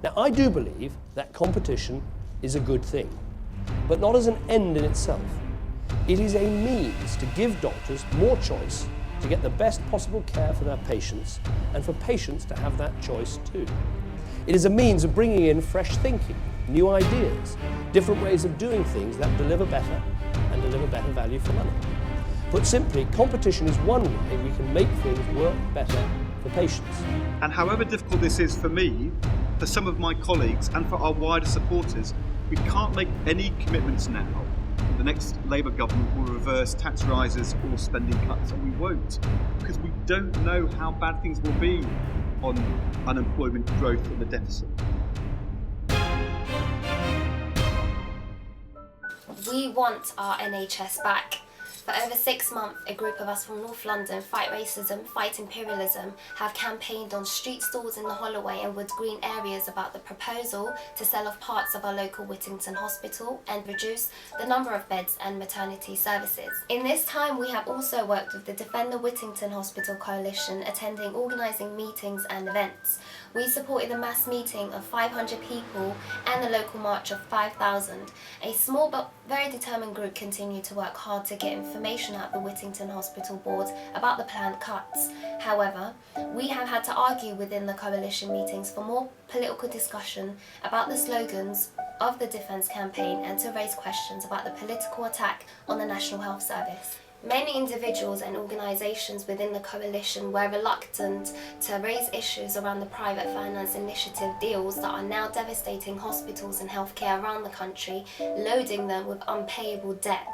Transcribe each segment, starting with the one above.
Now, I do believe that competition is a good thing, but not as an end in itself. It is a means to give doctors more choice to get the best possible care for their patients and for patients to have that choice too. It is a means of bringing in fresh thinking, new ideas, different ways of doing things that deliver better and deliver better value for money. Put simply, competition is one way we can make things work better for patients. And however difficult this is for me, for some of my colleagues and for our wider supporters, we can't make any commitments now that the next Labour government will reverse tax rises or spending cuts, and we won't, because we don't know how bad things will be on unemployment, growth and the deficit. We want our NHS back. For over 6 months, a group of us from North London, Fight Racism, Fight Imperialism, have campaigned on street stalls in the Holloway and Wood Green areas about the proposal to sell off parts of our local Whittington Hospital and reduce the number of beds and maternity services. In this time, we have also worked with the Defend the Whittington Hospital Coalition, attending organising meetings and events. We supported a mass meeting of 500 people and the local march of 5,000. A small but very determined group continued to work hard to get information out of the Whittington Hospital Board about the planned cuts. However, we have had to argue within the coalition meetings for more political discussion about the slogans of the Defence campaign and to raise questions about the political attack on the National Health Service. Many individuals and organisations within the coalition were reluctant to raise issues around the private finance initiative deals that are now devastating hospitals and healthcare around the country, loading them with unpayable debt.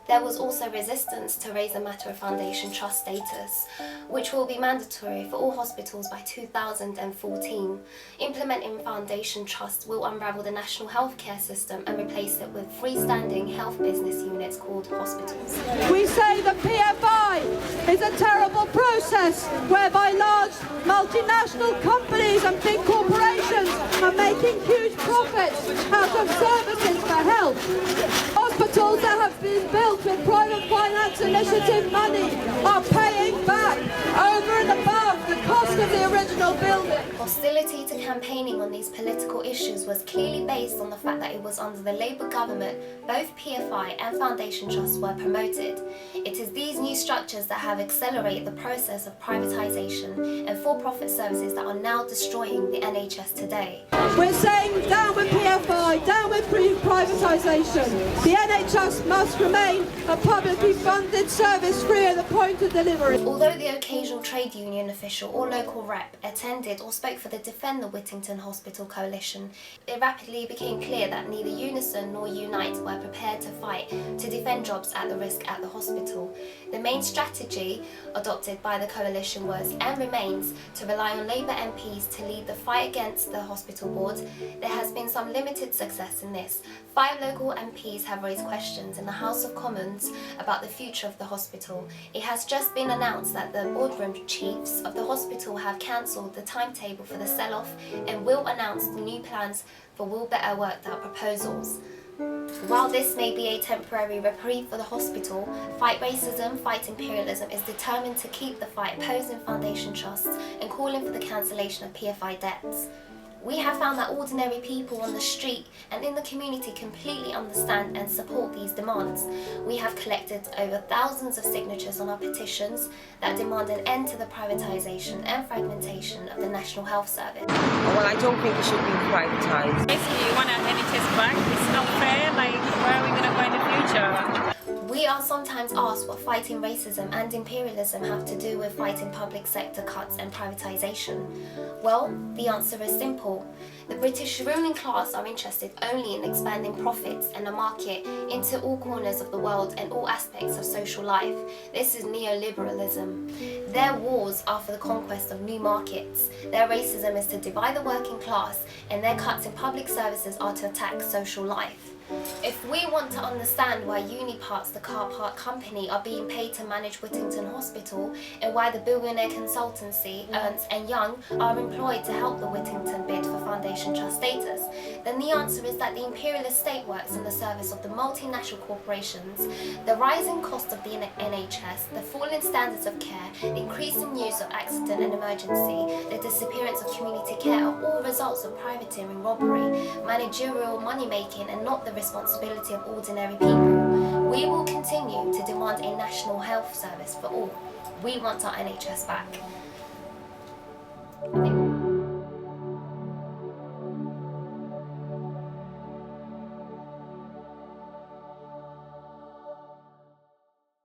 There was also resistance to raise the matter of foundation trust status, which will be mandatory for all hospitals by 2014. Implementing foundation trust will unravel the national healthcare system and replace it with freestanding health business units called hospitals. We say the PFI is a terrible process whereby large multinational companies and big corporations are making huge profits out of services for health. Hospitals that have been built with private finance initiative money are paying back over and above the cost of the original building. Hostility to campaigning on these political issues was clearly based on the fact that it was under the Labour government both PFI and Foundation Trusts were promoted. It is these new structures that have accelerated the process of privatisation and for-profit services that are now destroying the NHS today. We're saying down with PFI, down with privatisation. The NHS must remain a publicly funded service free at the point of delivery. Although the occasional trade union official or local rep attended or spoke for the Defend the Whittington Hospital Coalition, it rapidly became clear that neither Unison nor Unite were prepared to fight to defend jobs at the risk at the hospital. The main strategy adopted by the coalition was and remains to rely on Labour MPs to lead the fight against the hospital board. There has been some limited success in this. 5 local MPs have raised questions in the House of Commons about the future of the hospital. It has just been announced that the boardroom chiefs of the hospital have cancelled the timetable for the sell-off and will announce the new plans for Will Better Worked Out proposals. While this may be a temporary reprieve for the hospital, Fight Racism, Fight Imperialism is determined to keep the fight opposing foundation trusts and calling for the cancellation of PFI debts. We have found that ordinary people on the street and in the community completely understand and support these demands. We have collected over thousands of signatures on our petitions that demand an end to the privatisation and fragmentation of the National Health Service. Well, I don't think it should be privatised. Basically, you want our NHS back. It's not fair. Like, where are we going to go in the future? We are sometimes asked what fighting racism and imperialism have to do with fighting public sector cuts and privatisation. Well, the answer is simple. The British ruling class are interested only in expanding profits and the market into all corners of the world and all aspects of social life. This is neoliberalism. Their wars are for the conquest of new markets. Their racism is to divide the working class, and their cuts in public services are to attack social life. If we want to understand why Uniparts, the car park company, are being paid to manage Whittington Hospital, and why the billionaire consultancy Ernst & Young are employed to help the Whittington bid for Foundation Trust status, then the answer is that the imperialist state works in the service of the multinational corporations. The rising cost of the NHS, the falling standards of care, the increasing use of accident and emergency, the disappearance of community care are all results of privateering, robbery, managerial money-making, and not the responsibility of ordinary people. We will continue to demand a national health service for all. We want our NHS back.